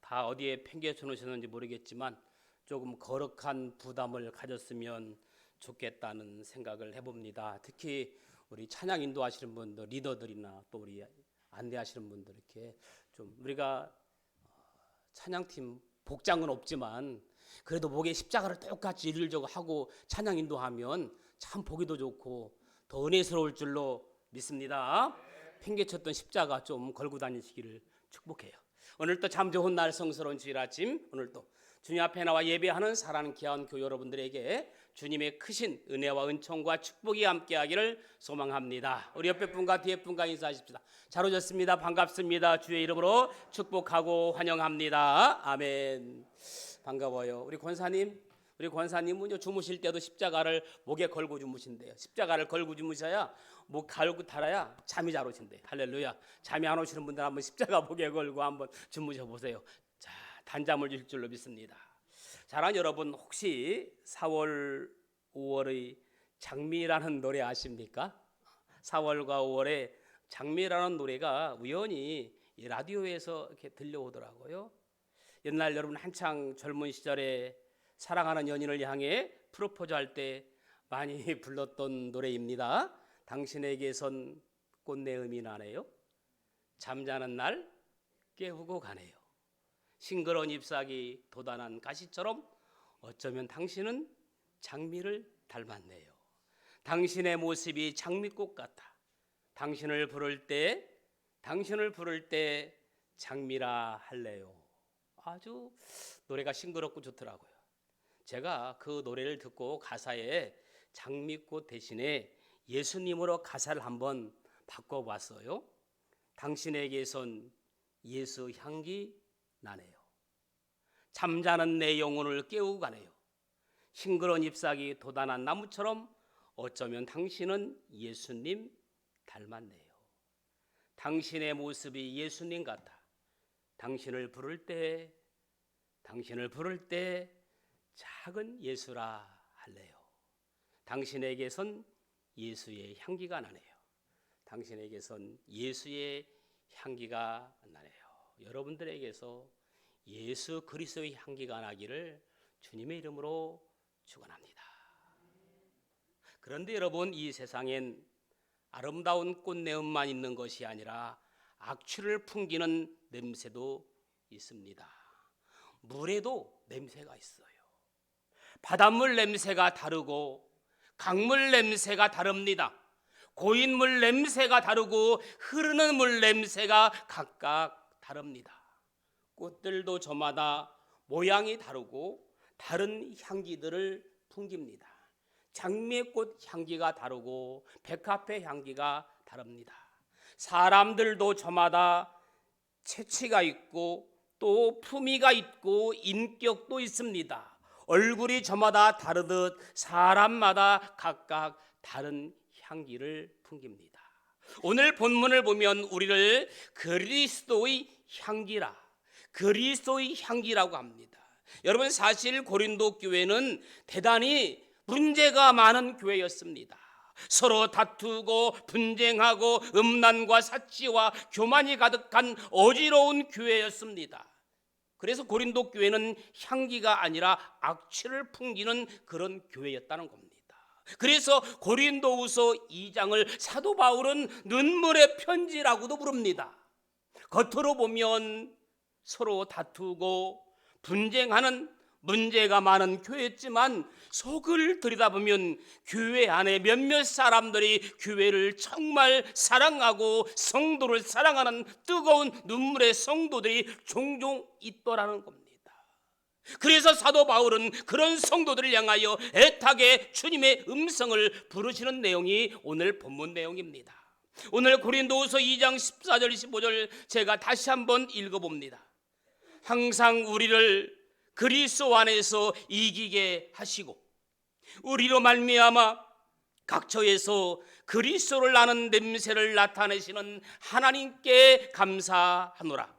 다 어디에 팽개쳐 놓으셨는지 모르겠지만 조금 거룩한 부담을 가졌으면 좋겠다는 생각을 해봅니다. 특히 우리 찬양 인도하시는 분들, 리더들이나 또 우리 안내하시는 분들, 이렇게 좀 우리가 찬양팀 복장은 없지만 그래도 목에 십자가를 똑같이 일일적으로 하고 찬양 인도하면 참 보기도 좋고 더 은혜스러울 줄로 믿습니다. 팽개쳤던 십자가 좀 걸고 다니시기를 축복해요. 오늘 또 참 좋은 날, 성스러운 주일 아침, 오늘 또 주님 앞에 나와 예배하는 사랑하는 귀한 교회 여러분들에게 주님의 크신 은혜와 은총과 축복이 함께하기를 소망합니다. 우리 옆에 분과 뒤에 분과 인사하십시다. 잘 오셨습니다. 반갑습니다. 주의 이름으로 축복하고 환영합니다. 아멘. 반가워요. 우리 권사님은 주무실 때도 십자가를 목에 걸고 주무신대요. 십자가를 걸고 주무셔야 목 갈고 달아야 잠이 잘 오신대요. 할렐루야. 잠이 안 오시는 분들 한번 십자가 목에 걸고 한번 주무셔 보세요. 자, 단잠을 주실 줄로 믿습니다. 사랑하는 여러분, 혹시 4월, 5월의 장미라는 노래 아십니까? 4월과 5월에 장미라는 노래가 우연히 라디오에서 이렇게 들려오더라고요. 옛날 여러분 한창 젊은 시절에 사랑하는 연인을 향해 프로포즈할 때 많이 불렀던 노래입니다. 당신에게선 꽃내음이 나네요. 잠자는 날 깨우고 가네요. 싱그러운 잎사귀 돋아난 가시처럼 어쩌면 당신은 장미를 닮았네요. 당신의 모습이 장미꽃 같아. 당신을 부를 때 장미라 할래요. 아주 노래가 싱그럽고 좋더라고요. 제가 그 노래를 듣고 가사에 장미꽃 대신에 예수님으로 가사를 한번 바꿔봤어요. 당신에게선 예수 향기 나네요. 잠자는 내 영혼을 깨우고 가네요. 싱그러운 잎사귀 돋아난 나무처럼 어쩌면 당신은 예수님 닮았네요. 당신의 모습이 예수님 같아. 당신을 부를 때 작은 예수라 할래요. 당신에게선 예수의 향기가 나네요. 당신에게선 예수의 향기가 나네요. 여러분들에게서 예수 그리스도의 향기가 나기를 주님의 이름으로 축원합니다. 그런데 여러분, 이 세상엔 아름다운 꽃내음만 있는 것이 아니라 악취를 풍기는 냄새도 있습니다. 물에도 냄새가 있어요. 바닷물 냄새가 다르고 강물 냄새가 다릅니다. 고인물 냄새가 다르고 흐르는 물 냄새가 각각 다릅니다. 꽃들도 저마다 모양이 다르고 다른 향기들을 풍깁니다. 장미꽃 향기가 다르고 백합의 향기가 다릅니다. 사람들도 저마다 체취가 있고 또 품위가 있고 인격도 있습니다. 얼굴이 저마다 다르듯 사람마다 각각 다른 향기를 풍깁니다. 오늘 본문을 보면 우리를 그리스도의 향기라고 합니다. 여러분, 사실 고린도 교회는 대단히 문제가 많은 교회였습니다. 서로 다투고 분쟁하고 음란과 사치와 교만이 가득한 어지러운 교회였습니다. 그래서 고린도 교회는 향기가 아니라 악취를 풍기는 그런 교회였다는 겁니다. 그래서 고린도후서 2장을 사도 바울은 눈물의 편지라고도 부릅니다. 겉으로 보면 서로 다투고 분쟁하는 문제가 많은 교회였지만 속을 들여다보면 교회 안에 몇몇 사람들이 교회를 정말 사랑하고 성도를 사랑하는 뜨거운 눈물의 성도들이 종종 있더라는 겁니다. 그래서 사도 바울은 그런 성도들을 향하여 애타게 주님의 음성을 부르시는 내용이 오늘 본문 내용입니다. 오늘 고린도후서 2장 14절 15절 제가 다시 한번 읽어봅니다. 항상 우리를 그리스도 안에서 이기게 하시고 우리로 말미암아 각처에서 그리스도를 아는 냄새를 나타내시는 하나님께 감사하노라.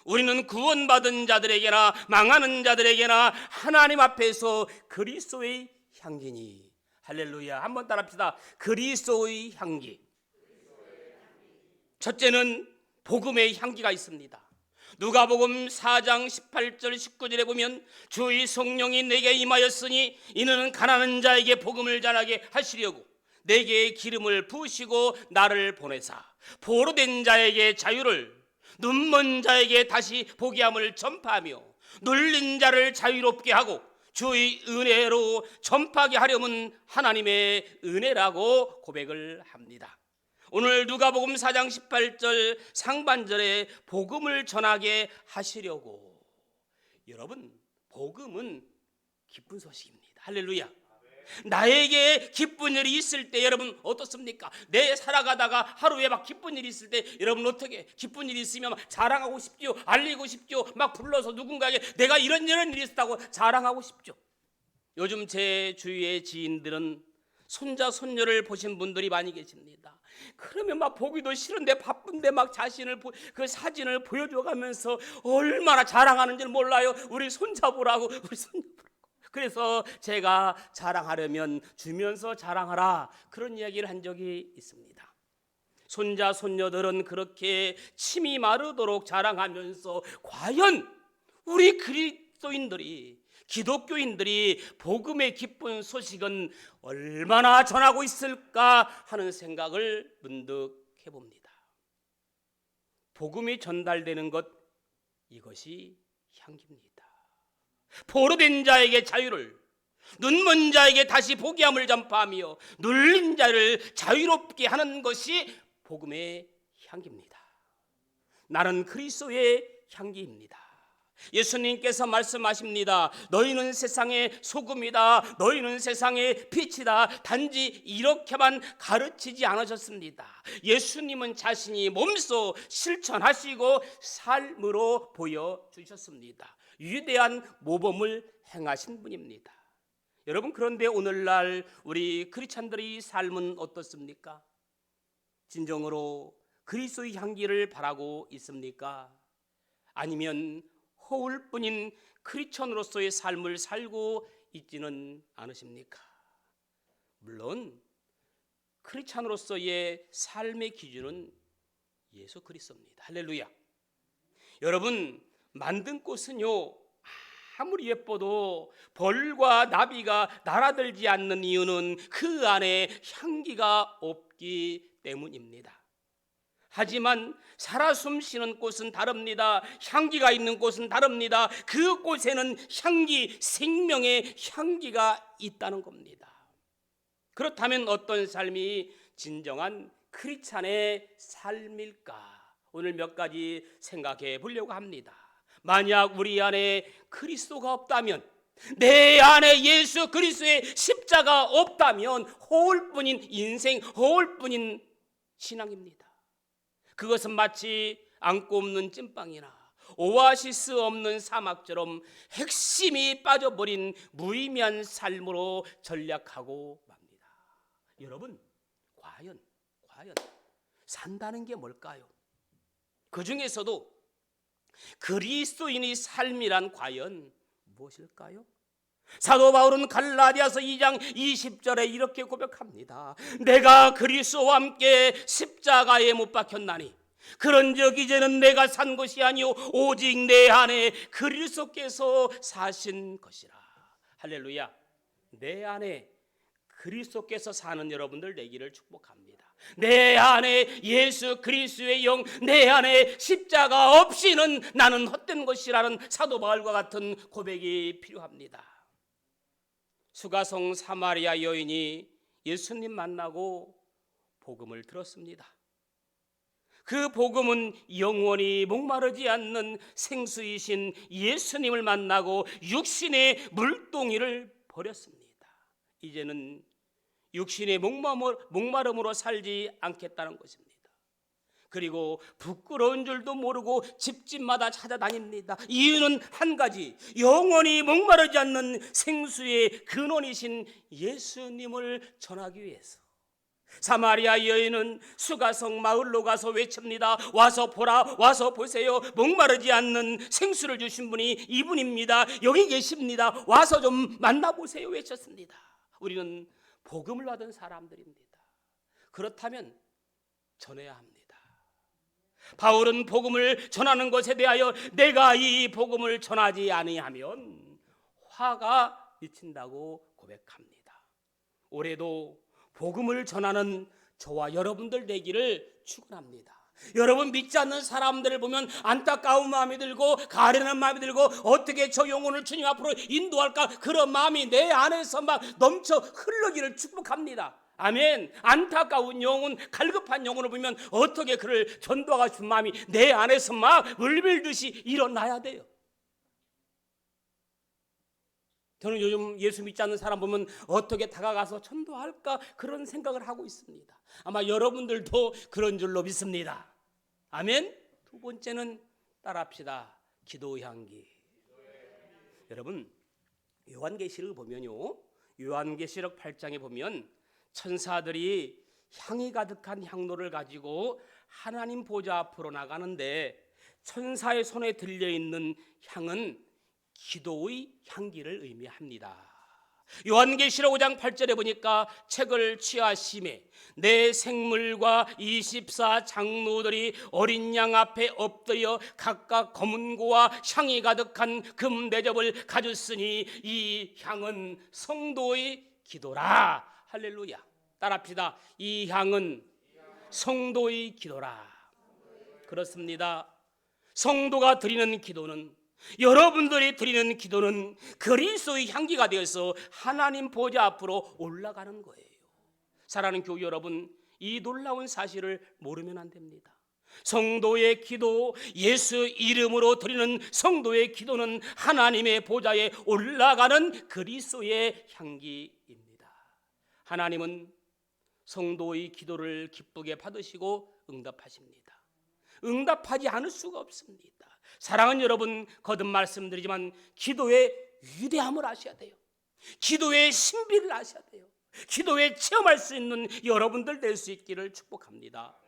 우리는 구원받은 자들에게나 망하는 자들에게나 하나님 앞에서 그리스도의 향기니. 할렐루야. 한번 따라합시다. 그리스도의 향기. 첫째는 복음의 향기가 있습니다. 누가복음 4장 18절 19절에 보면 주의 성령이 내게 임하였으니 이는 가난한 자에게 복음을 전하게 하시려고 내게 기름을 부으시고 나를 보내사 포로된 자에게 자유를, 눈먼 자에게 다시 보게 함을 전파하며 눌린 자를 자유롭게 하고 주의 은혜로 전파하게 하려면 하나님의 은혜라고 고백을 합니다. 오늘 누가복음 4장 18절 상반절에 복음을 전하게 하시려고. 여러분, 복음은 기쁜 소식입니다. 할렐루야. 나에게 기쁜 일이 있을 때 여러분 어떻습니까? 내 살아가다가 하루에 막 기쁜 일이 있을 때 여러분 어떻게, 기쁜 일이 있으면 막 자랑하고 싶죠. 알리고 싶죠. 막 불러서 누군가에게 내가 이런 일이 있었다고 자랑하고 싶죠. 요즘 제 주위의 지인들은 손자 손녀를 보신 분들이 많이 계십니다. 그러면 막 보기도 싫은데 바쁜데 막 자신을 그 사진을 보여줘가면서 얼마나 자랑하는지 몰라요. 우리 손자 보라고, 우리 손녀 보라고. 그래서 제가 자랑하려면 주면서 자랑하라, 그런 이야기를 한 적이 있습니다. 손자 손녀들은 그렇게 침이 마르도록 자랑하면서 과연 우리 그리스도인들이, 기독교인들이 복음의 기쁜 소식은 얼마나 전하고 있을까 하는 생각을 문득 해봅니다. 복음이 전달되는 것, 이것이 향기입니다. 포로된 자에게 자유를, 눈먼 자에게 다시 보게 함을 전파하며 눌린 자를 자유롭게 하는 것이 복음의 향기입니다. 나는 그리스도의 향기입니다. 예수님께서 말씀하십니다. 너희는 세상의 소금이다. 너희는 세상의 빛이다. 단지 이렇게만 가르치지 않으셨습니다. 예수님은 자신이 몸소 실천하시고 삶으로 보여주셨습니다. 위대한 모범을 행하신 분입니다. 여러분, 그런데 오늘날 우리 크리스찬들의 삶은 어떻습니까? 진정으로 그리스도의 향기를 바라고 있습니까? 아니면 허울뿐인 크리스천으로서의 삶을 살고 있지는 않으십니까? 물론 크리스천으로서의 삶의 기준은 예수 그리스도입니다. 할렐루야. 여러분, 만든 꽃은요 아무리 예뻐도 벌과 나비가 날아들지 않는 이유는 그 안에 향기가 없기 때문입니다. 하지만 살아 숨쉬는 꽃은 다릅니다. 향기가 있는 꽃은 다릅니다. 그 꽃에는 향기, 생명의 향기가 있다는 겁니다. 그렇다면 어떤 삶이 진정한 크리스찬의 삶일까? 오늘 몇 가지 생각해 보려고 합니다. 만약 우리 안에 그리스도가 없다면, 내 안에 예수 그리스도의 십자가 없다면 허울뿐인 인생, 허울뿐인 신앙입니다. 그것은 마치 안고 없는 찐빵이나 오아시스 없는 사막처럼 핵심이 빠져버린 무의미한 삶으로 전락하고 맙니다. 여러분, 과연 산다는 게 뭘까요? 그 중에서도 그리스도인의 삶이란 과연 무엇일까요? 사도 바울은 갈라디아서 2장 20절에 이렇게 고백합니다. 내가 그리스도와 함께 십자가에 못 박혔나니 그런즉 이제는 내가 산 것이 아니요 오직 내 안에 그리스도께서 사신 것이라. 할렐루야. 내 안에 그리스도께서 사는 여러분들 되기를 축복합니다. 내 안에 예수 그리스도의 영, 내 안에 십자가 없이는 나는 헛된 것이라는 사도 바울과 같은 고백이 필요합니다. 수가성 사마리아 여인이 예수님 만나고 복음을 들었습니다. 그 복음은 영원히 목마르지 않는 생수이신 예수님을 만나고 육신의 물동이를 버렸습니다. 이제는 육신의 목마름으로 살지 않겠다는 것입니다. 그리고 부끄러운 줄도 모르고 집집마다 찾아다닙니다. 이유는 한 가지, 영원히 목마르지 않는 생수의 근원이신 예수님을 전하기 위해서. 사마리아 여인은 수가성 마을로 가서 외칩니다. 와서 보라, 와서 보세요. 목마르지 않는 생수를 주신 분이 이분입니다. 여기 계십니다. 와서 좀 만나보세요 외쳤습니다. 우리는 복음을 받은 사람들입니다. 그렇다면 전해야 합니다. 바울은 복음을 전하는 것에 대하여 내가 이 복음을 전하지 아니하면 화가 미친다고 고백합니다. 올해도 복음을 전하는 저와 여러분들 되기를 축원합니다. 여러분, 믿지 않는 사람들을 보면 안타까운 마음이 들고 가련한 마음이 들고 어떻게 저 영혼을 주님 앞으로 인도할까, 그런 마음이 내 안에서 막 넘쳐 흐르기를 축복합니다. 아멘. 안타까운 영혼, 갈급한 영혼을 보면 어떻게 그를 전도하고 싶은 마음이 내 안에서 막 물밀듯이 일어나야 돼요. 저는 요즘 예수 믿지 않는 사람 보면 어떻게 다가가서 전도할까, 그런 생각을 하고 있습니다. 아마 여러분들도 그런 줄로 믿습니다. 아멘. 두 번째는 따라합시다. 기도 향기. 여러분, 요한계시록을 보면요, 요한계시록 8장에 보면 천사들이 향이 가득한 향로를 가지고 하나님 보좌 앞으로 나가는데, 천사의 손에 들려있는 향은 기도의 향기를 의미합니다. 요한계시록 5장 8절에 보니까 책을 취하심에 내 생물과 24 장로들이 어린 양 앞에 엎드려 각각 검은고와 향이 가득한 금 대접을 가졌으니 이 향은 성도의 기도라. 할렐루야. 따라합시다. 이 향은 성도의 기도라. 그렇습니다. 성도가 드리는 기도는, 여러분들이 드리는 기도는 그리스도의 향기가 되어서 하나님 보좌 앞으로 올라가는 거예요. 사랑하는 교회 여러분, 이 놀라운 사실을 모르면 안 됩니다. 성도의 기도, 예수 이름으로 드리는 성도의 기도는 하나님의 보좌에 올라가는 그리스도의 향기입니다. 하나님은 성도의 기도를 기쁘게 받으시고 응답하십니다. 응답하지 않을 수가 없습니다. 사랑하는 여러분, 거듭 말씀드리지만 기도의 위대함을 아셔야 돼요. 기도의 신비를 아셔야 돼요. 기도에 체험할 수 있는 여러분들 될 수 있기를 축복합니다.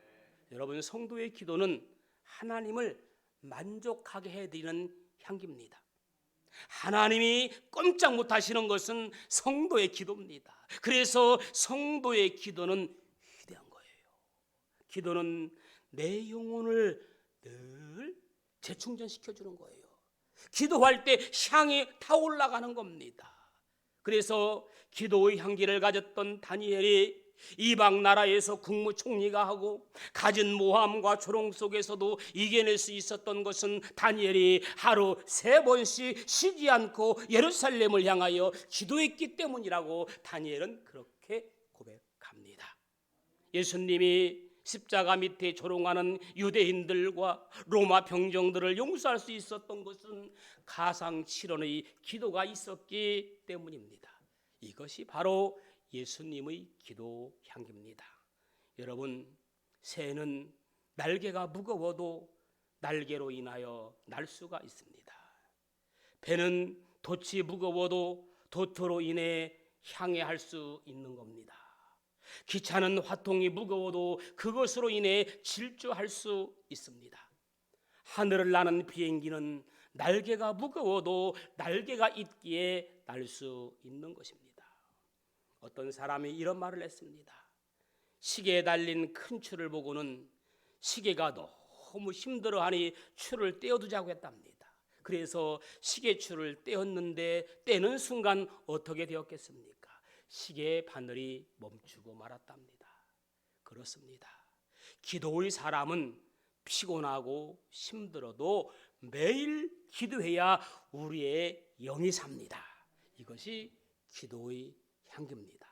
여러분, 성도의 기도는 하나님을 만족하게 해드리는 향기입니다. 하나님이 꼼짝 못하시는 것은 성도의 기도입니다. 그래서 성도의 기도는 위대한 거예요. 기도는 내 영혼을 늘 재충전시켜주는 거예요. 기도할 때 향이 타올라가는 겁니다. 그래서 기도의 향기를 가졌던 다니엘이 이방 나라에서 국무총리가 하고 갖은 모함과 조롱 속에서도 이겨낼 수 있었던 것은 다니엘이 하루 3번씩 쉬지 않고 예루살렘을 향하여 기도했기 때문이라고 다니엘은 그렇게 고백합니다. 예수님이 십자가 밑에 조롱하는 유대인들과 로마 병정들을 용서할 수 있었던 것은 가상칠언의 기도가 있었기 때문입니다. 이것이 바로 예수님의 기도 향기입니다. 여러분, 새는 날개가 무거워도 날개로 인하여 날 수가 있습니다. 배는 돛이 무거워도 돛으로 인해 향해할 수 있는 겁니다. 기차는 화통이 무거워도 그것으로 인해 질주할 수 있습니다. 하늘을 나는 비행기는 날개가 무거워도 날개가 있기에 날 수 있는 것입니다. 어떤 사람이 이런 말을 했습니다. 시계에 달린 큰 줄을 보고는 시계가 너무 힘들어하니 줄을 떼어두자고 했답니다. 그래서 시계줄을 떼었는데 떼는 순간 어떻게 되었겠습니까? 시계의 바늘이 멈추고 말았답니다. 그렇습니다. 기도의 사람은 피곤하고 힘들어도 매일 기도해야 우리의 영이 삽니다. 이것이 기도의 향기입니다.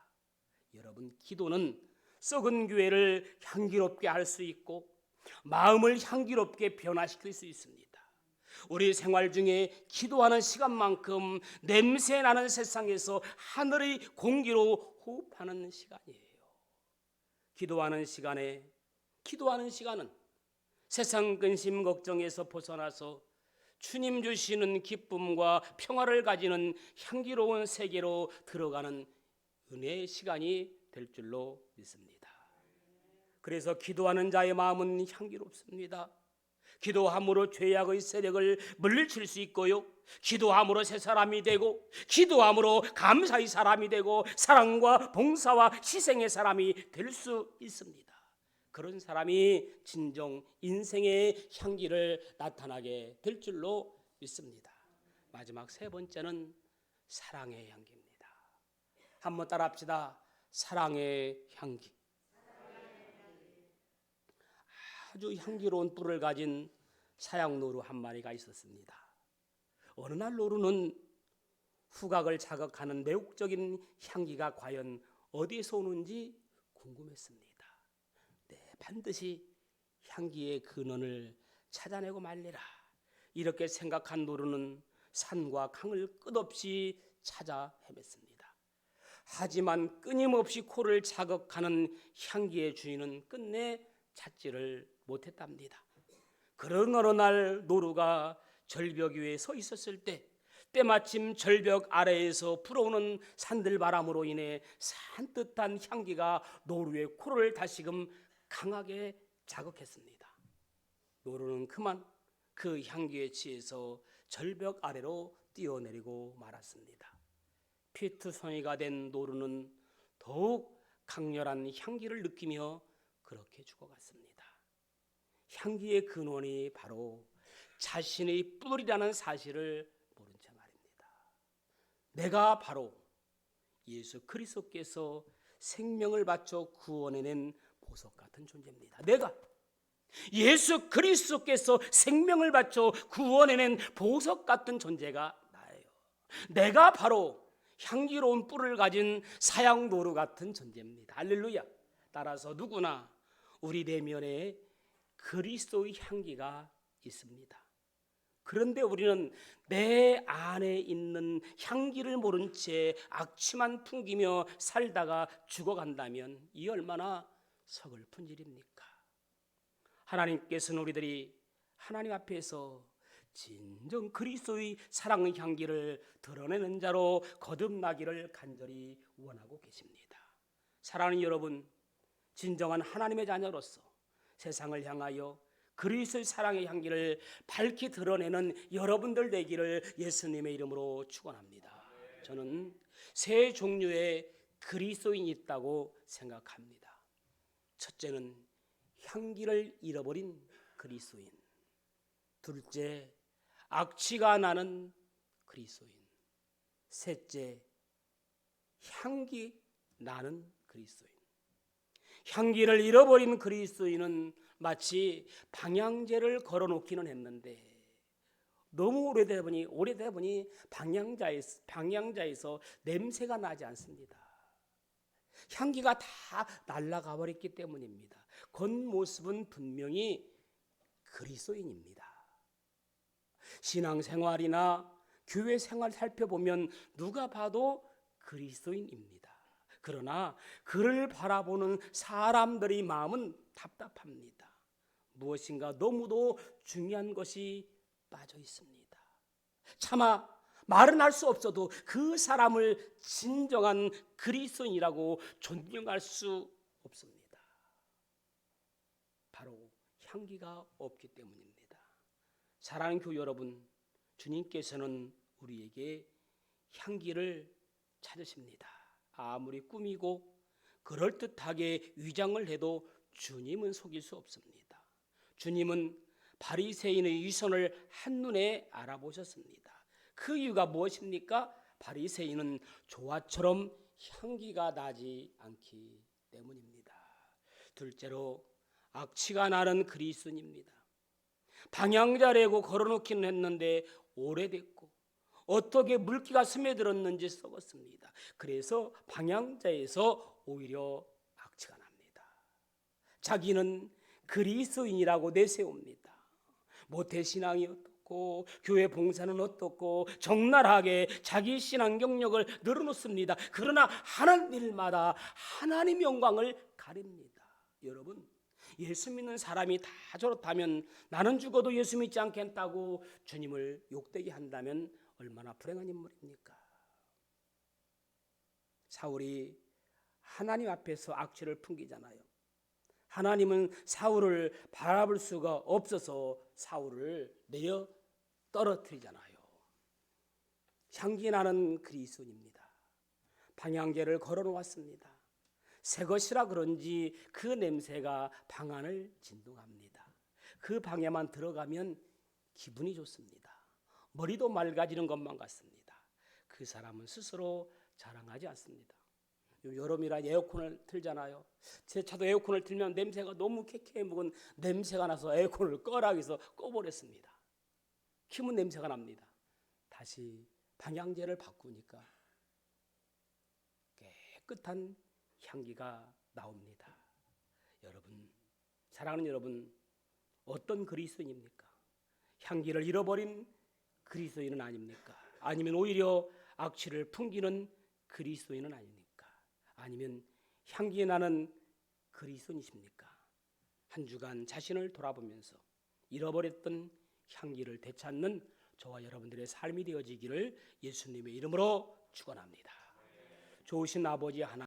여러분, 기도는 썩은 교회를 향기롭게 할 수 있고 마음을 향기롭게 변화시킬 수 있습니다. 우리 생활 중에 기도하는 시간만큼 냄새나는 세상에서 하늘의 공기로 호흡하는 시간이에요. 기도하는 시간은 세상 근심 걱정에서 벗어나서 주님 주시는 기쁨과 평화를 가지는 향기로운 세계로 들어가는 은혜의 시간이 될 줄로 믿습니다. 그래서 기도하는 자의 마음은 향기롭습니다. 기도함으로 죄악의 세력을 물리칠 수 있고요, 기도함으로 새 사람이 되고, 기도함으로 감사의 사람이 되고, 사랑과 봉사와 희생의 사람이 될 수 있습니다. 그런 사람이 진정 인생의 향기를 나타나게 될 줄로 믿습니다. 마지막 세 번째는 사랑의 향기입니다. 한번 따라합시다. 사랑의 향기. 아주 향기로운 뿔을 가진 사양노루 한 마리가 있었습니다. 어느 날 노루는 후각을 자극하는 매혹적인 향기가 과연 어디에서 오는지 궁금했습니다. 반드시 향기의 근원을 찾아내고 말리라. 이렇게 생각한 노루는 산과 강을 끝없이 찾아 헤맸습니다. 하지만 끊임없이 코를 자극하는 향기의 주인은 끝내 찾지를 못했답니다. 그런 어느 날 노루가 절벽 위에 서 있었을 때 때마침 절벽 아래에서 불어오는 산들바람으로 인해 산뜻한 향기가 노루의 코를 다시금 강하게 자극했습니다. 노루는 그만 그 향기에 취해서 절벽 아래로 뛰어내리고 말았습니다. 피투성이가 된 노루는 더욱 강렬한 향기를 느끼며 그렇게 죽어갔습니다. 향기의 근원이 바로 자신의 뿔이라는 사실을 모른 채 말입니다. 내가 바로 예수 그리스도께서 생명을 바쳐 구원해낸 보석 같은 존재입니다. 내가 예수 그리스도께서 생명을 바쳐 구원해낸 보석 같은 존재가 나예요. 내가 바로 향기로운 뿔을 가진 사양노루 같은 존재입니다. 할렐루야. 따라서 누구나 우리 내면에 그리스도의 향기가 있습니다. 그런데 우리는 내 안에 있는 향기를 모른 채 악취만 풍기며 살다가 죽어간다면 이 얼마나 서글픈 일입니까? 하나님께서는 우리들이 하나님 앞에서 진정 그리스도의 사랑의 향기를 드러내는 자로 거듭나기를 간절히 원하고 계십니다. 사랑하는 여러분, 진정한 하나님의 자녀로서 세상을 향하여 그리스도의 사랑의 향기를 밝히 드러내는 여러분들 되기를 예수님의 이름으로 축원합니다. 저는 세 종류의 그리스도인이 있다고 생각합니다. 첫째는 향기를 잃어버린 그리스도인. 둘째, 악취가 나는 그리스도인. 셋째, 향기 나는 그리스도인. 향기를 잃어버린 그리스도인은 마치 방향제를 걸어놓기는 했는데 너무 오래되다 보니 방향자에서 냄새가 나지 않습니다. 향기가 다 날아가 버렸기 때문입니다. 겉모습은 분명히 그리스도인입니다. 신앙생활이나 교회 생활 살펴보면 누가 봐도 그리스도인입니다. 그러나 그를 바라보는 사람들의 마음은 답답합니다. 무엇인가 너무도 중요한 것이 빠져 있습니다. 차마 말은 할 수 없어도 그 사람을 진정한 그리스도인이라고 존경할 수 없습니다. 바로 향기가 없기 때문입니다. 사랑하는 교회 여러분, 주님께서는 우리에게 향기를 찾으십니다. 아무리 꾸미고 그럴듯하게 위장을 해도 주님은 속일 수 없습니다. 주님은 바리새인의 위선을 한눈에 알아보셨습니다. 그 이유가 무엇입니까? 바리새인은 조화처럼 향기가 나지 않기 때문입니다. 둘째로 악취가 나는 그리스도인입니다. 방향자래고 걸어놓기는 했는데 오래됐고 어떻게 물기가 스며들었는지 썩었습니다. 그래서 방향자에서 오히려 악취가 납니다. 자기는 그리스도인이라고 내세웁니다. 모태신앙이 어떻고 교회 봉사는 어떻고 적나라하게 자기 신앙 경력을 늘어놓습니다. 그러나 하는 일마다 하나님 영광을 가립니다. 여러분, 예수 믿는 사람이 다 저렇다면 나는 죽어도 예수 믿지 않겠다고 주님을 욕되게 한다면 얼마나 불행한 인물입니까? 사울이 하나님 앞에서 악취를 풍기잖아요. 하나님은 사울을 바라볼 수가 없어서 사울을 내어 떨어뜨리잖아요. 향기 나는 그리스도인입니다. 방향제를 걸어놓았습니다. 새 것이라 그런지 그 냄새가 방 안을 진동합니다. 그 방에만 들어가면 기분이 좋습니다. 머리도 맑아지는 것만 같습니다. 그 사람은 스스로 자랑하지 않습니다. 여름이라 에어컨을 틀잖아요. 제 차도 에어컨을 틀면 냄새가 너무 캐캐 묵은 냄새가 나서 에어컨을 꺼라 해서 꺼버렸습니다. 키면 냄새가 납니다. 다시 방향제를 바꾸니까 깨끗한 향기가 나옵니다. 여러분, 사랑하는 여러분, 어떤 그리스도인입니까? 향기를 잃어버린 그리스도인은 아닙니까? 아니면 오히려 악취를 풍기는 그리스도인은 아닙니까? 아니면 향기 나는 그리스도인이십니까? 한 주간 자신을 돌아보면서 잃어버렸던 향기를 되찾는 저와 여러분들의 삶이 되어지기를 예수님의 이름으로 축원합니다. 좋으신 아버지 하나님,